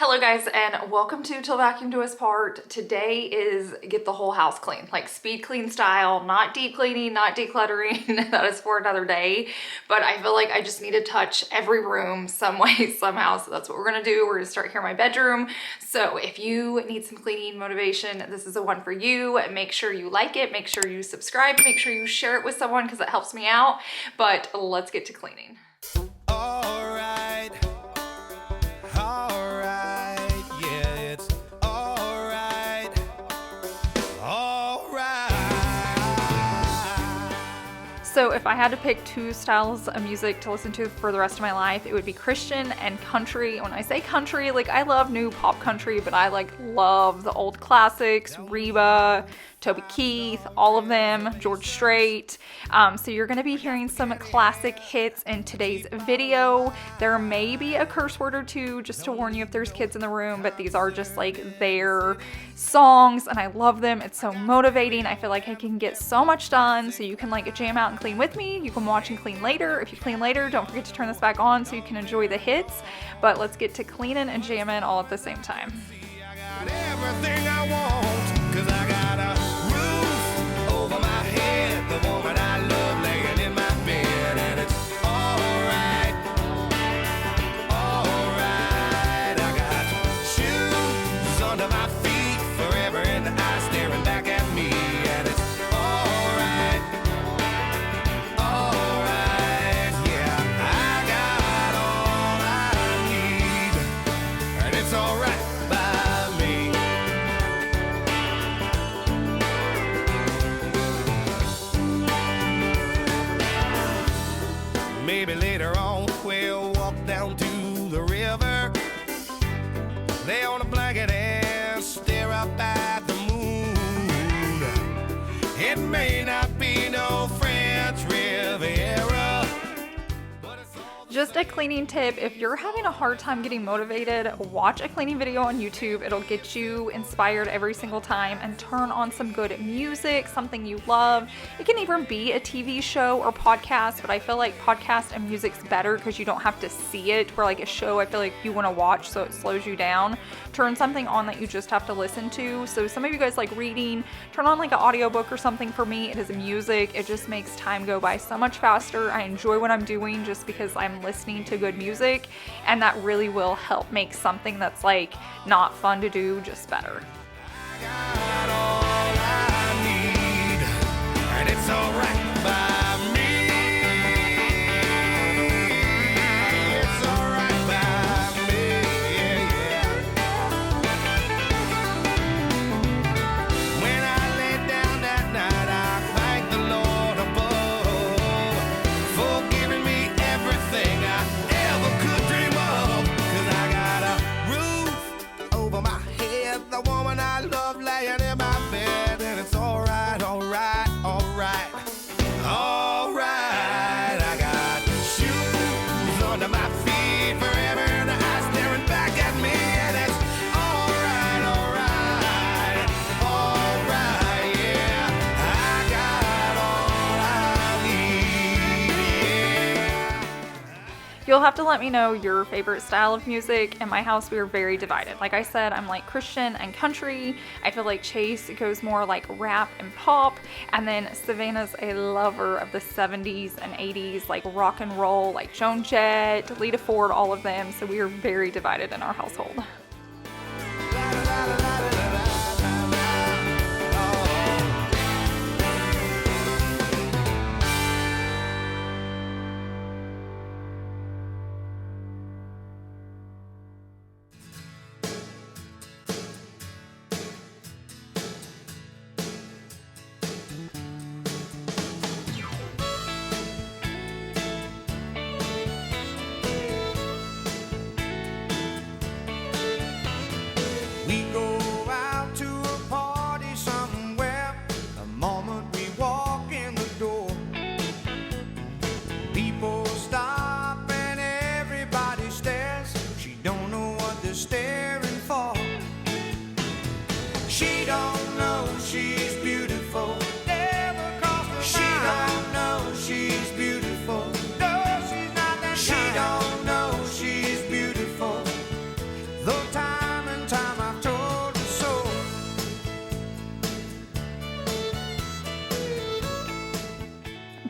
Hello guys, and welcome to Till Vacuum Do Us Part. Today is get the whole house clean, like speed clean style, not deep cleaning, not decluttering. That is for another day. But I feel like I just need to touch every room some way, somehow. So that's what we're gonna do. We're gonna start here in my bedroom. So if you need some cleaning motivation, this is the one for you. Make sure you like it, make sure you subscribe, make sure you share it with someone because it helps me out. But let's get to cleaning. So if I had to pick two styles of music to listen to for the rest of my life, it would be Christian and country. When I say country, like I love new pop country, but I love the old classics, Reba, Toby Keith, all of them, George Strait. So you're gonna be hearing some classic hits in today's video. There may be a curse word or two, just to warn you if there's kids in the room, but these are just like their songs and I love them. It's so motivating. I feel like I can get so much done, so you can like jam out and clean with me. You can watch and clean later. If you clean later, don't forget to turn this back on so you can enjoy the hits. But let's get to cleaning and jamming all at the same time. I got everything I want, 'cause I got a roof over my head, the woman I love laying in my bed, and it's alright, alright. I got shoes under my feet, forever in the eyes staring back at me, and it's alright, alright. Yeah, I got all I need, and it's alright by me. Maybe later on we'll walk down to the river, lay on a blanket and stare up at the moon. It may not be no French Riviera, but it's all Just a cleaning tip, if you're having a hard time getting motivated, watch a cleaning video on YouTube. It'll get you inspired every single time, and turn on some good music, something you love. It can even be a TV show or podcast, but I feel like podcast and music's better because you don't have to see it, where like a show I feel like you want to watch, so it slows you down. Turn something on that you just have to listen to. So some of you guys like reading, turn on like an audiobook or something. For me, it is music. It just makes time go by so much faster. I enjoy what I'm doing just because I'm listening to good music, and that really will help make something that's like not fun to do just better. I got all I need, and it's alright by me. It's alright by me, yeah. When I lay down that night, I thank the Lord above for giving me everything I ever could dream of. 'Cause I got a roof over my head, the woman I love laying in my bed, and it's alright, alright, alright, alright. I got shoes under my feet, forever in the eyes staring back at me, and it's alright, alright, alright, yeah. I got all I need, yeah. You'll have to let me know your favorite style of music. In my house, we are very divided. Like I said, I'm like Christian and country. I feel like Chase goes more like rap and pop. And then Savannah's a lover of the 70s and 80s, like rock and roll, like Joan Jett, Lita Ford, all of them. So we are very divided in our household.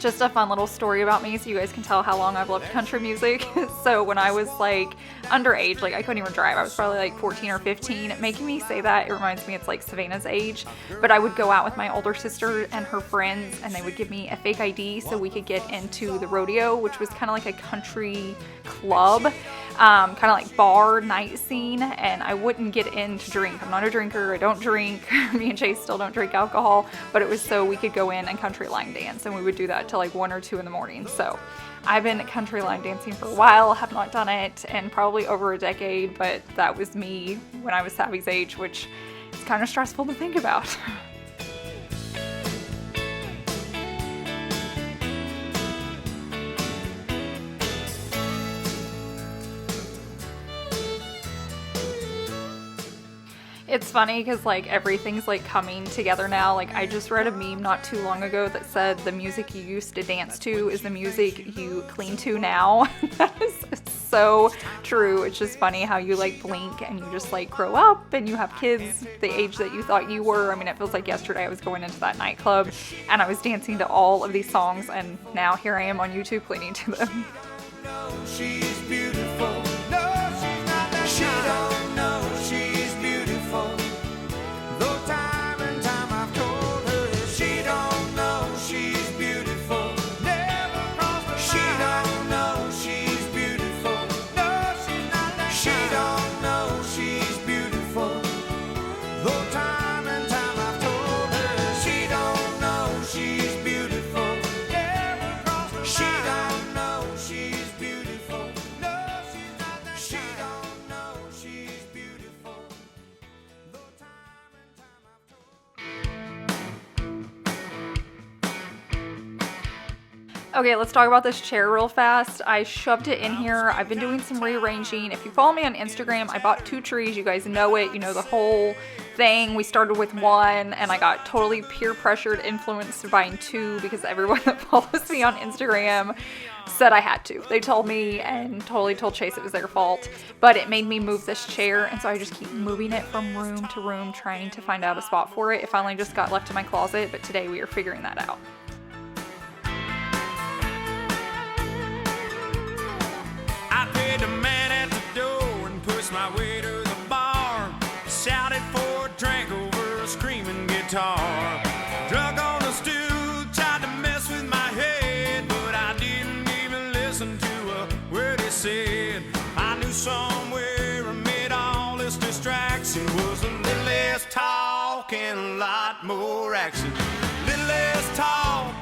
Just a fun little story about me so you guys can tell how long I've loved country music. So when I was like underage, like I couldn't even drive, I was probably like 14 or 15. Making me say that, it reminds me it's like Savannah's age. But I would go out with my older sister and her friends, and they would give me a fake ID so we could get into the rodeo, which was kind of like a country club, kind of like bar night scene. And I wouldn't get in to drink. I'm not a drinker, I don't drink. Me and Chase still don't drink alcohol, but it was so we could go in and country line dance, and we would do that till like 1 or 2 in the morning. So I've been country line dancing for a while, have not done it in probably over a decade, but that was me when I was Savvy's age, which is kind of stressful to think about. It's funny because like everything's like coming together now. Like I just read a meme not too long ago that said the music you used to dance to is the music you clean to now. That is so true. It's just funny how you like blink and you just like grow up and you have kids the age that you thought you were. I mean, it feels like yesterday I was going into that nightclub and I was dancing to all of these songs, and now here I am on YouTube cleaning to them. She's beautiful. No, she's not that she don't know she's beautiful. Though time and time I've told her she don't know she's beautiful. Never crossed her mind. She don't know she's beautiful. No, she's not that she don't know she's beautiful. Though time and time I've told her she don't know she's beautiful. Never crossed her mind. She don't know she's beautiful. No, she's not that she don't know she's beautiful. Though time and time I've told. Okay, let's talk about this chair real fast. I shoved it in here. I've been doing some rearranging. If you follow me on Instagram, I bought 2 trees. You guys know it. You know the whole thing. We started with 1, and I got totally peer pressured, influenced to buying 2 because everyone that follows me on Instagram said I had to. They told me and totally told Chase it was their fault, but it made me move this chair, and so I just keep moving it from room to room trying to find out a spot for it. It finally just got left in my closet, but today we are figuring that out. I paid the man at the door and pushed my way to the bar. Shouted for a drink over a screaming guitar. Drunk on a stool, tried to mess with my head, but I didn't even listen to a word he said. I knew somewhere amid all this distraction was a little less talk and a lot more action. Little less talk.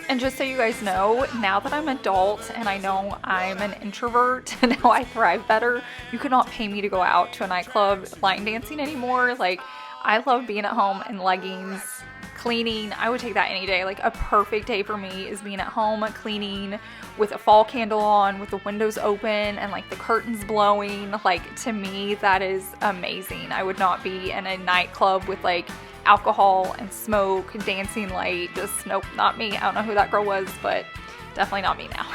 And just so you guys know, now that I'm an adult and I know I'm an introvert and now I thrive better, you could not pay me to go out to a nightclub line dancing anymore. Like, I love being at home in leggings, cleaning. I would take that any day. Like, a perfect day for me is being at home cleaning with a fall candle on, with the windows open and like the curtains blowing. Like, to me, that is amazing. I would not be in a nightclub with like alcohol and smoke, dancing light. Just nope, not me. I don't know who that girl was, but definitely not me now.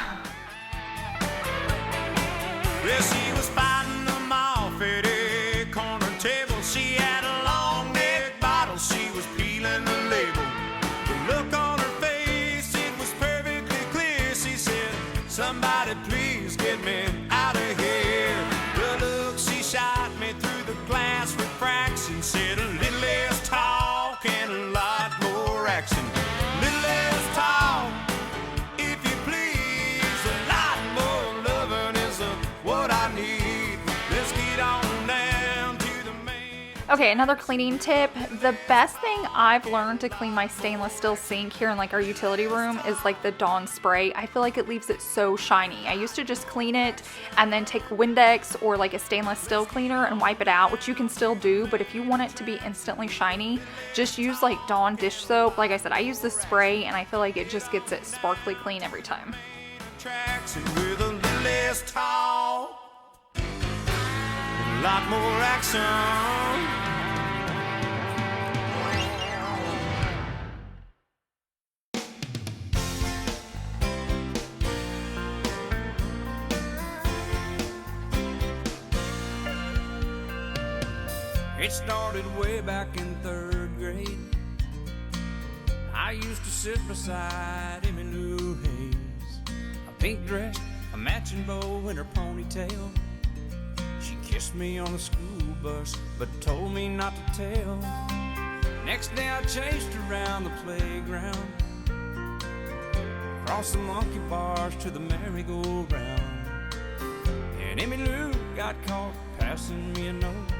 Well, she was fighting them off at a corner table. She had a long neck bottle. She was peeling the label. The look on her face, it was perfectly clear. She said, "Somebody please get me out of here." The look she shot me through the glass refraction said, "A little less talk and a lot more action. Little less talk, if you please. A lot more loving is what I need. Let's get on down to the main." Okay, another cleaning tip. The best thing I've learned to clean my stainless steel sink here in like our utility room is like the Dawn spray. I feel like it leaves it so shiny. I used to just clean it and then take Windex or like a stainless steel cleaner and wipe it out, which you can still do, but if you want it to be instantly shiny, just use like Dawn dish soap. Like I said, I use the spray and I feel like it just gets it sparkly clean every time. Traction with a little less talk, a lot more action. It started way back in 3rd grade. I used to sit beside Emmy Lou Hayes, a pink dress, a matching bow in her ponytail. She kissed me on the school bus, but told me not to tell. Next day I chased her around the playground, across the monkey bars to the merry-go-round. And Emmy Lou got caught passing me a note.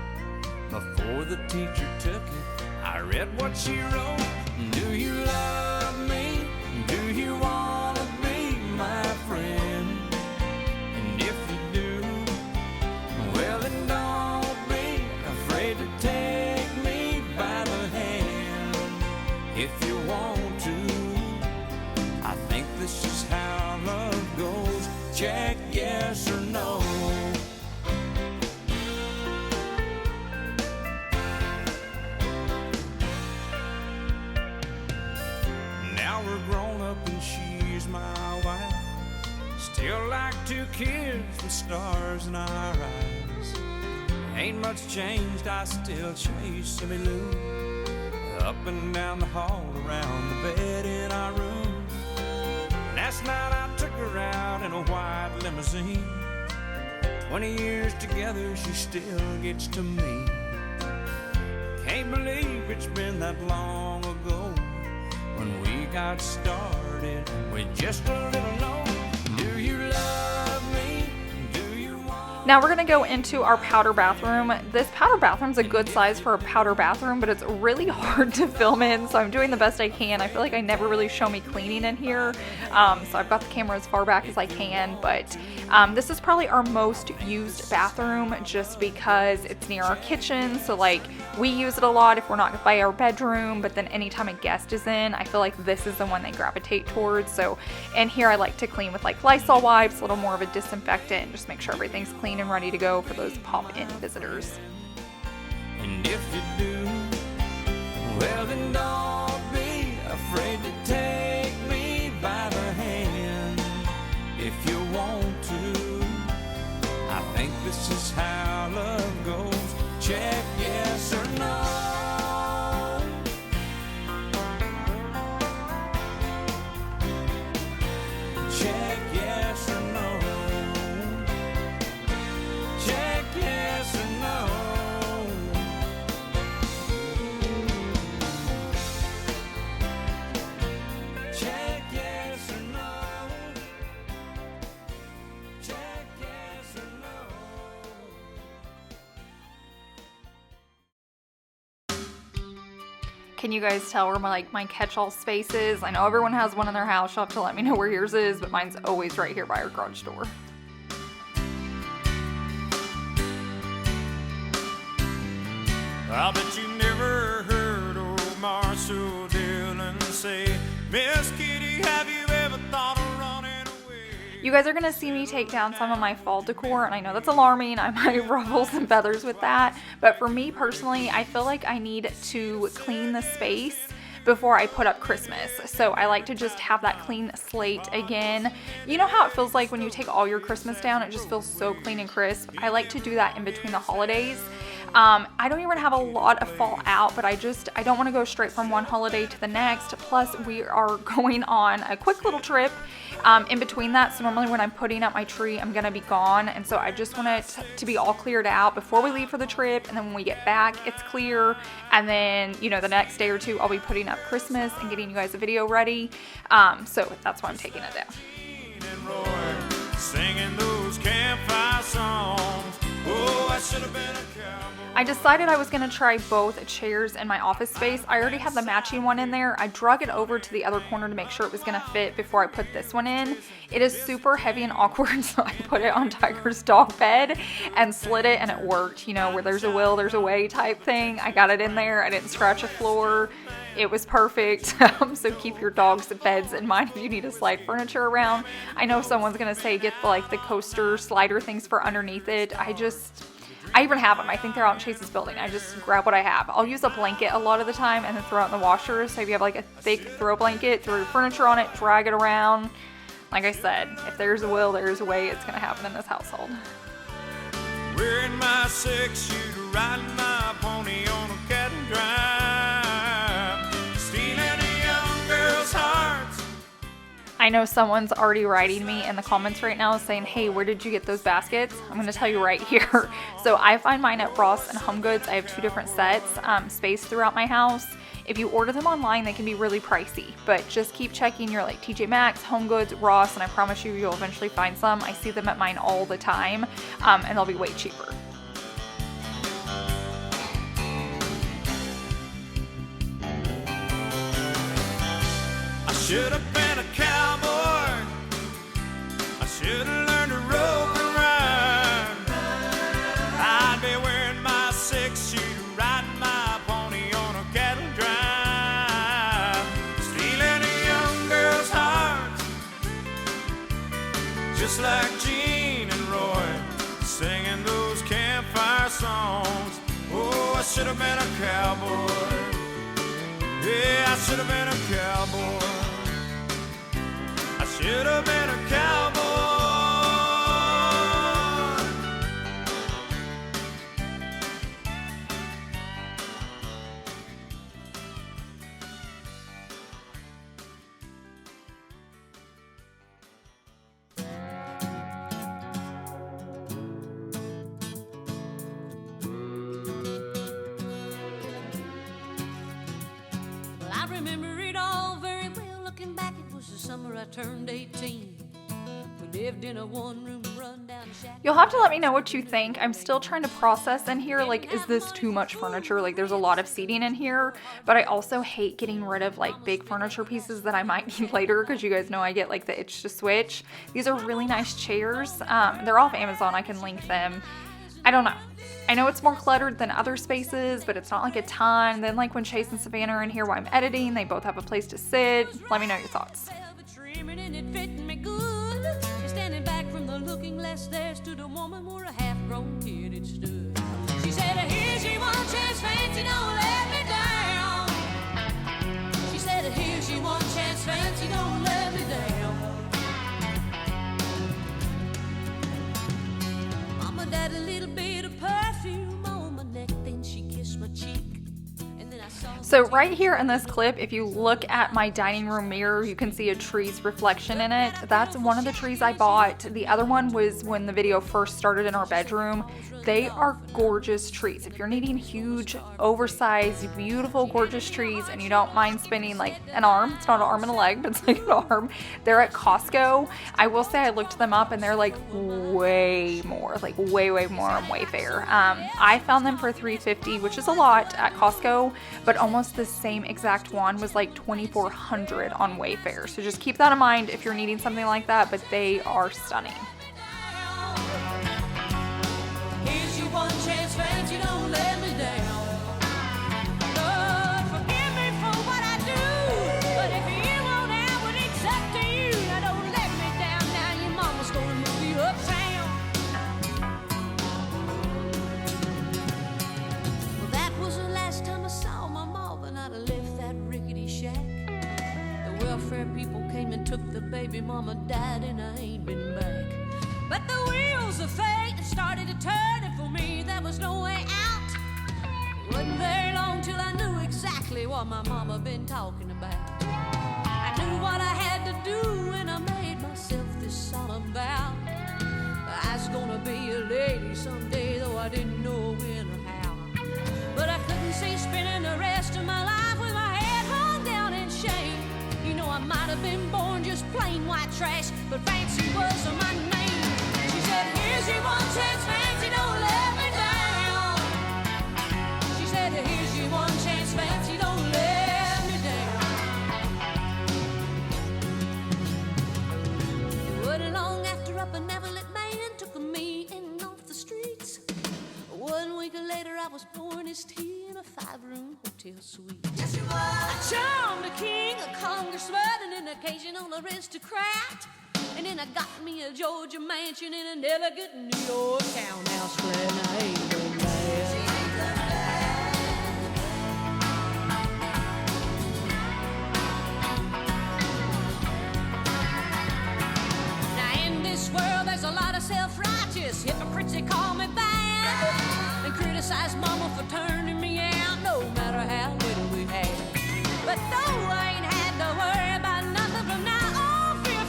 Before the teacher took it, I read what she wrote. Do you love me? Do you want to be my friend? And if you do, well then don't be afraid to take me by the hand. If you want to, I think this is how love goes. Check yes or no. Now we're grown up and she's my wife. Still like two kids with stars in our eyes. Ain't much changed, I still chase Emmy Lou up and down the hall, around the bed in our room. Last night I took her out in a white limousine. 20 years together, she still gets to me. Can't believe it's been that long ago when we got started with just a little note. Do you love me? Do you want? Now we're gonna go into our powder bathroom. This powder bathroom's a good size for a powder bathroom, but it's really hard to film in, so I'm doing the best I can. I feel like I never really show me cleaning in here, so I've got the camera as far back as I can, but this is probably our most used bathroom just because it's near our kitchen, so like we use it a lot if we're not by our bedroom, but then anytime a guest is in, I feel like this is the one they gravitate towards. So in here I like to clean with like Lysol wipes, a little more of a disinfectant, and just make sure everything's clean and ready to go for those pop-in visitors. And if you do, well then don't be afraid to take me by the hand. If you want to, I think this is how love goes. Check yes or no. Check yes or no. Check yes or no. Check yes or no. Check yes or no. Can you guys tell where my catch-all space is? I know everyone has one in their house. You'll have to let me know where yours is, but mine's always right here by our garage door. I bet you never heard old Marshall Dillon say, Miss Kitty, have you ever thought of running away? You guys are going to see me take down some of my fall decor, and I know that's alarming. I might ruffle some feathers with that, but for me personally, I feel like I need to clean the space before I put up Christmas. So I like to just have that clean slate again. You know how it feels like when you take all your Christmas down, it just feels so clean and crisp. I like to do that in between the holidays. I don't even have a lot of fall out, but I don't want to go straight from one holiday to the next. Plus, we are going on a quick little trip in between that. So normally when I'm putting up my tree, I'm going to be gone. And so I just want it to be all cleared out before we leave for the trip. And then when we get back, it's clear. And then, you know, the next day or two, I'll be putting up Christmas and getting you guys a video ready. So that's why I'm taking it down. Singing those campfire songs. Oh, I should have been a cowboy. I decided I was going to try both chairs in my office space. I already had the matching one in there. I drug it over to the other corner to make sure it was going to fit before I put this one in. It is super heavy and awkward, so I put it on Tiger's dog bed and slid it, and it worked. You know, where there's a will, there's a way type thing. I got it in there. I didn't scratch a floor. It was perfect. So keep your dog's beds in mind if you need to slide furniture around. I know someone's going to say get the coaster slider things for underneath it. I even have them. I think they're out in Chase's building. I just grab what I have. I'll use a blanket a lot of the time and then throw it in the washer. So if you have like a thick throw blanket, throw your furniture on it, drag it around. Like I said, if there's a will, there's a way. It's going to happen in this household. Wearing my 6-shooter, riding my pony on a cat and drive, stealing a young girl I know someone's already writing me in the comments right now saying, hey, where did you get those baskets? I'm going to tell you right here. So I find mine at Ross and Home Goods. I have 2 different sets spaced throughout my house. If you order them online, they can be really pricey, but just keep checking your like TJ Maxx, Home Goods, Ross, and I promise you, you'll eventually find some. I see them at mine all the time, and they'll be way cheaper. I should have been a cowboy. I should have learned to rope and run. I'd be wearing my 6-shoe, riding my pony on a cattle drive, stealing a young girl's heart, just like Gene and Roy, singing those campfire songs. Oh, I should have been a cowboy. Yeah, I should have been a cowboy. I should have been a cowboy. I remember it all very well. Looking back, it was the summer I turned 18. We lived in a one-room rundown shack. You'll have to let me know what you think. I'm still trying to process in here, like, is this too much furniture? Like, there's a lot of seating in here, but I also hate getting rid of like big furniture pieces that I might need later, because you guys know I get like the itch to switch. These are really nice chairs. They're off Amazon. I can link them. I don't know. I know it's more cluttered than other spaces, but it's not like a ton. Then like when Chase and Savannah are in here while I'm editing, they both have a place to sit. Let me know your thoughts. Standing back from the looking glass, there stood a woman where a half-grown kid had stood. She said, here's your one chance, fancy, don't let me down. She said, here's your one chance, fancy, don't let me down. Mama, that a little bit of perfume on my neck, then she kissed my cheek. So right here in this clip, if you look at my dining room mirror, you can see a tree's reflection in it. That's one of the trees I bought. The other one was when the video first started in our bedroom. They are gorgeous trees. If you're needing huge, oversized, beautiful, gorgeous trees and you don't mind spending like an arm, it's not an arm and a leg, but it's like an arm, they're at Costco. I will say I looked them up and they're like way more, like way more on Wayfair. I found them for $3.50, which is a lot at Costco, but almost the same exact one was like $2,400 on Wayfair. So just keep that in mind if you're needing something like that, but they are stunning. Here's your one chance, friends, you don't let me down. Lord, forgive me for what I do, but if you want out, well, it's up to you. Now don't let me down, now your mama's gonna move you uptown. Well, that was the last time I saw my mom, and I'd have left that rickety shack. The welfare people came and took the baby, mama died, and I ain't been back. But the wheels of fate started to turn, and for me there was no way out. It wasn't very long till I knew exactly what my mama been talking about. I knew what I had to do, and I made myself this solemn vow. I was gonna be a lady someday, though I didn't know when or how. But I couldn't see spending the rest of my life with my head hung down in shame. You know, I might have been born just plain white trash, but fancy was my name. She said, here's your one chance, fancy, don't let me down. She said, here's your one chance, fancy, don't let me down. It wasn't long after a benevolent man took me in off the streets. 1 week later, I was pouring his tea in a 5-room hotel suite. Yes, you were. I charmed a king, a congressman, and an occasional aristocrat. And then I got me a Georgia mansion in an elegant New York townhouse flat. And I ain't been mad. Now in this world there's a lot of self-righteous hypocrites that call me bad and criticize mama for turning me out no matter how little we had. But though I ain't had to worry about nothing from now on, fear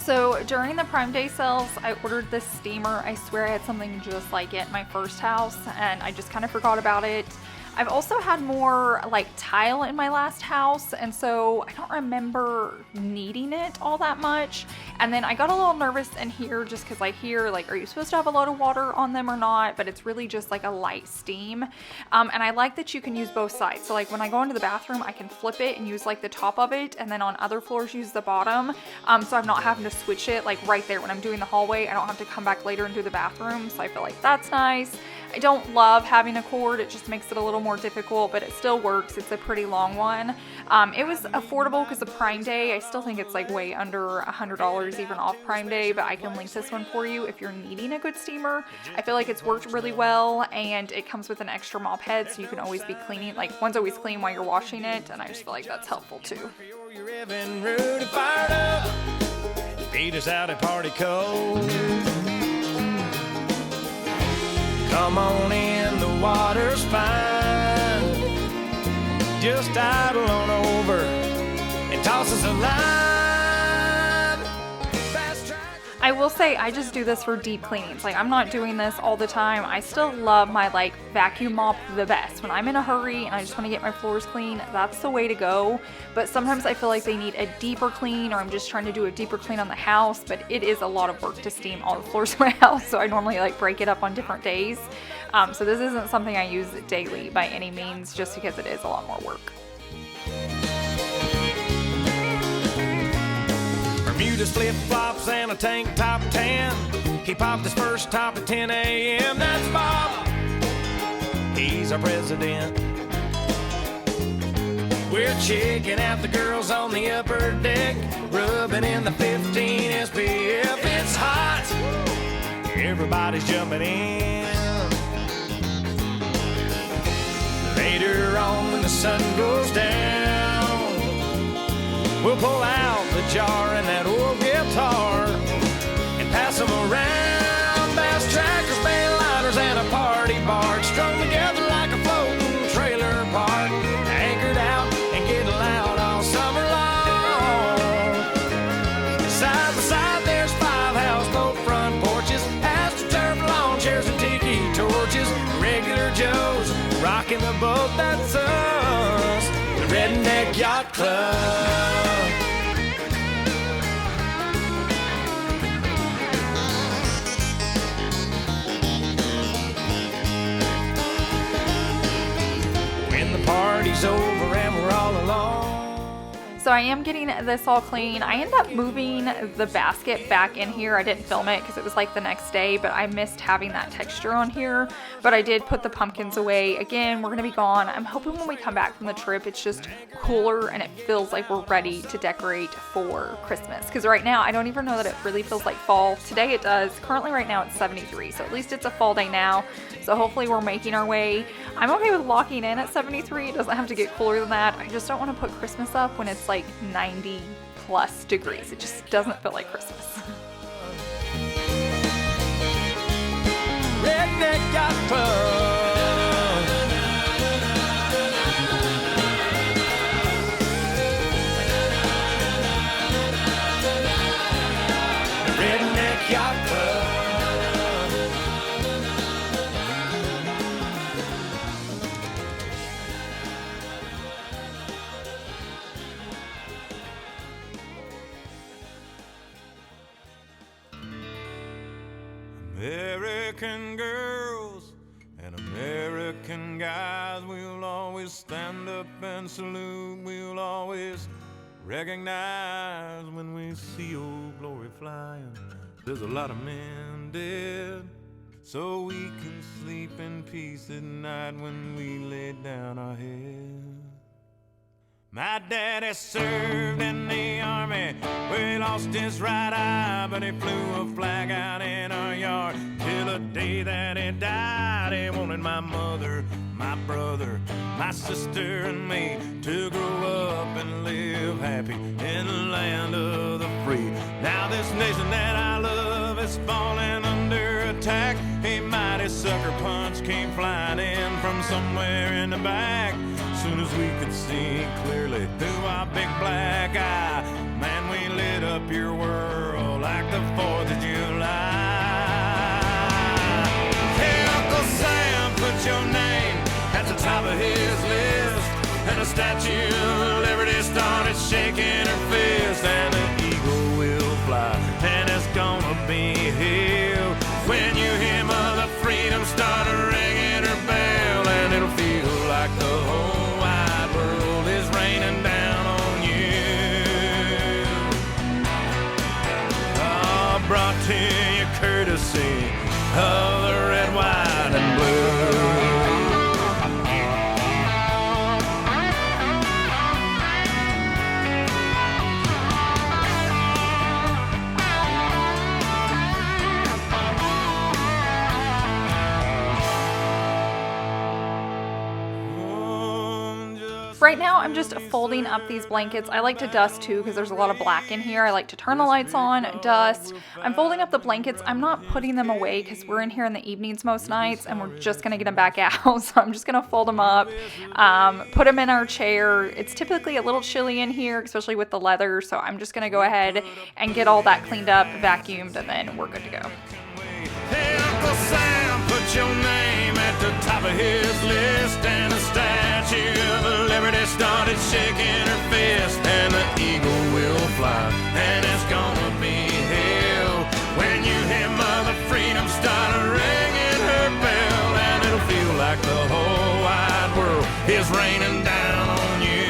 So during the Prime Day sales, I ordered this steamer. I swear I had something just like it in my first house, and I just kind of forgot about it. I've also had more like tile in my last house, and so I don't remember needing it all that much. And then I got a little nervous in here just because I hear like, are you supposed to have a lot of water on them or not? But it's really just like a light steam. And I like that you can use both sides. So like when I go into the bathroom, I can flip it and use like the top of it, and then on other floors use the bottom. So I'm not having to switch it like right there when I'm doing the hallway. I don't have to come back later and do the bathroom. So I feel like that's nice. I don't love having a cord. It just makes it a little more difficult, but it still works. It's a pretty long one. It was affordable because of Prime Day. I still think it's like way under $100 even off Prime Day, but I can link this one for you if you're needing a good steamer. I feel like it's worked really well, and it comes with an extra mop head, so you can always be cleaning. Like, one's always clean while you're washing it, and I just feel like that's helpful too. You're revving rude and fired up. Beat us out at party code. Come on in, the water's fine. Just idle on over and toss us a line. Fast track. I will say I just do this for deep cleanings. Like, I'm not doing this all the time. I still love my like vacuum mop the best. When I'm in a hurry and I just want to get my floors clean, that's the way to go. But sometimes I feel like they need a deeper clean, or I'm just trying to do a deeper clean on the house, but it is a lot of work to steam all the floors in my house. So I normally like break it up on different days. So this isn't something I use daily by any means, just because it is a lot more work. Bermuda's flip-flops and a tank top tan. He popped his first top at 10 a.m. That's Bob. He's our president. We're checking out the girls on the upper deck, rubbing in the 15 SPF. It's hot. Everybody's jumping in. Later on when the sun goes down, we'll pull out the jar and that old guitar and pass them around. Bass trackers, mainliners, and a party barge strung together like a floating trailer park, anchored out and getting loud all summer long. Side by side there's 5 houseboat front porches, astroturf lawn chairs and tiki torches. Regular Joes rocking the boat, that's us, the Redneck Yacht Club. When the party's over and we're all alone. So I am getting this all clean. I ended up moving the basket back in here. I didn't film it because it was like the next day, but I missed having that texture on here. But I did put the pumpkins away. Again, we're gonna be gone. I'm hoping when we come back from the trip, it's just cooler and it feels like we're ready to decorate for Christmas. Because right now, I don't even know that it really feels like fall. Today it does. Currently right now it's 73, so at least it's a fall day now. So hopefully we're making our way. I'm okay with locking in at 73. It doesn't have to get cooler than that. I just don't want to put Christmas up when it's like 90 plus degrees. It just doesn't feel like Christmas. Redneck Yacht Club. Redneck Yacht Club. American girls and American guys, we'll always stand up and salute. We'll always recognize when we see old glory flying. There's a lot of men dead, so we can sleep in peace at night when we lay down our head. My daddy served in the army, where he lost his right eye, but he flew a flag out in our yard till the day that he died. He wanted my mother, my brother, my sister, and me to grow up and live happy in the land of the free. Now this nation that I love is falling under attack. A mighty sucker punch came flying in from somewhere in the back. Soon as we could see clearly through our big black eye, man, we lit up your world of the red, white, and blue. Right now, I'm just folding up these blankets. I like to dust too because there's a lot of black in here. I like to turn the lights on, dust. I'm folding up the blankets. I'm not putting them away because we're in here in the evenings most nights and we're just gonna get them back out. So I'm just gonna fold them up, put them in our chair. It's typically a little chilly in here, especially with the leather. So I'm just gonna go ahead and get all that cleaned up, vacuumed, and then we're good to go. Hey, Uncle Sam, put your name at the top of his list, and the Statue of Liberty started shaking her fist, and the eagle will fly, and it's gonna be hell when you hear Mother Freedom start ringing her bell, and it'll feel like the whole wide world is raining down on you.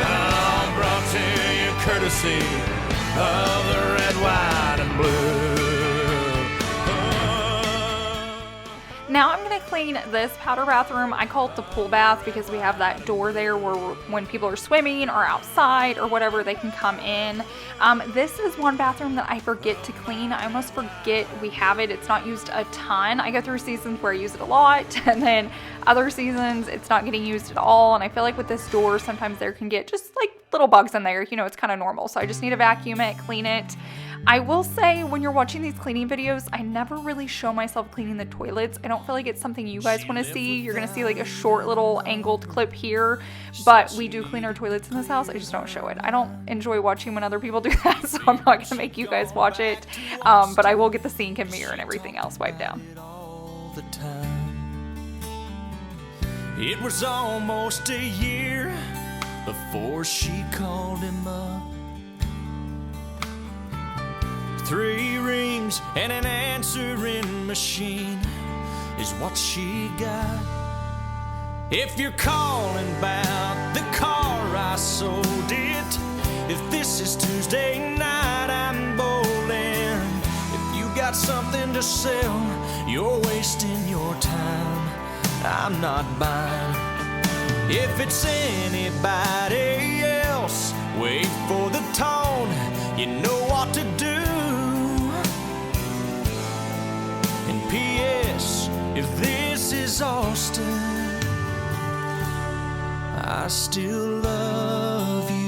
All brought to you courtesy of the red, white, and blue. Now I'm going to clean this powder bathroom. I call it the pool bath because we have that door there where when people are swimming or outside or whatever, they can come in. This is one bathroom that I forget to clean. I almost forget we have it. It's not used a ton. I go through seasons where I use it a lot, and then other seasons it's not getting used at all. And I feel like with this door, sometimes there can get just like little bugs in there. You know, it's kind of normal. So I just need to vacuum it, clean it. I will say, when you're watching these cleaning videos, I never really show myself cleaning the toilets. I don't feel like it's something you guys want to see. You're going to see like a short little angled clip here, but we do clean our toilets in this house. I just don't show it. I don't enjoy watching when other people do that, so I'm not going to make you guys watch it. But I will get the sink and mirror and everything else wiped down. All the time. It was almost a year before she called him up. 3 rings and an answering machine is what she got. If you're calling about the car I sold it, if this is Tuesday night I'm bowling, if you got something to sell, you're wasting your time, I'm not buying. If it's anybody else, wait for the tone, you know what to do. And P.S. if this is Austin, I still love you.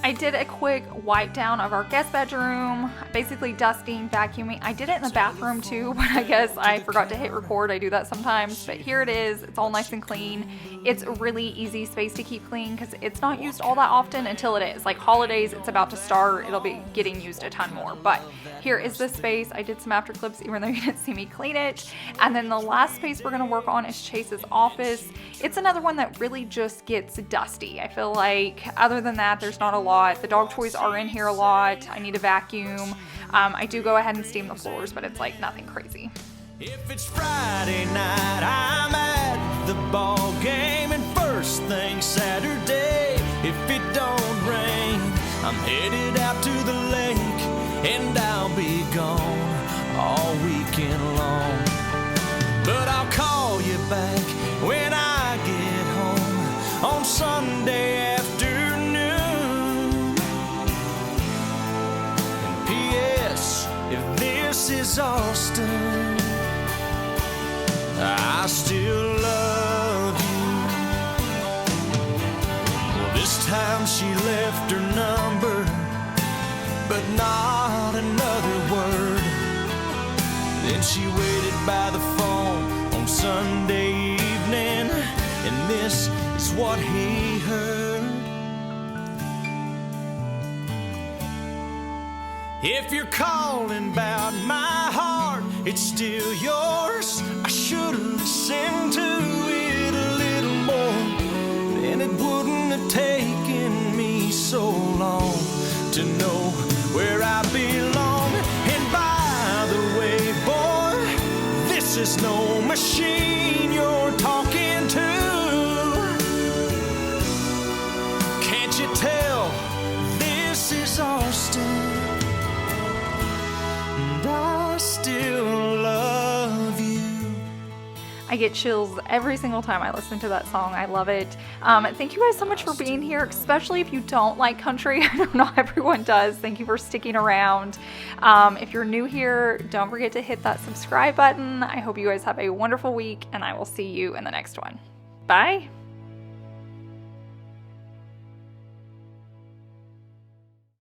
I did a quick wipe down of our guest bedroom, basically dusting, vacuuming. I did it in the bathroom too, but I guess I forgot to hit record. I do that sometimes, but here it is. It's all nice and clean. It's a really easy space to keep clean because it's not used all that often until it is. Like holidays, it's about to start. It'll be getting used a ton more, but here is the space. I did some after clips even though you didn't see me clean it. And then the last space we're gonna work on is Chase's office. It's another one that really just gets dusty. I feel like other than that, there's not a lot. The dog toys are in here a lot. I need a vacuum. I do go ahead and steam the floors, but it's like nothing crazy. If it's Friday night, I'm at the ball game, and first thing Saturday, if it don't rain, I'm headed out to the lake, and I'll be gone all weekend long. But I'll call you back when I get home on Sunday afternoon. And P.S. if this is Austin, I still love you. Well, this time she left her number, but not another word. Then she waited by the phone on Sunday evening, and this is what he heard. If you're calling about my heart, it's still yours. I should've listened to it a little more, then it wouldn't have taken me so long to know where I belong. And by the way, boy, this is no machine you're talking to. Can't you tell this is Austin? I get chills every single time I listen to that song. I love it. Thank you guys so much for being here, especially if you don't like country. I know not everyone does. Thank you for sticking around. If you're new here, don't forget to hit that subscribe button. I hope you guys have a wonderful week, and I will see you in the next one. Bye.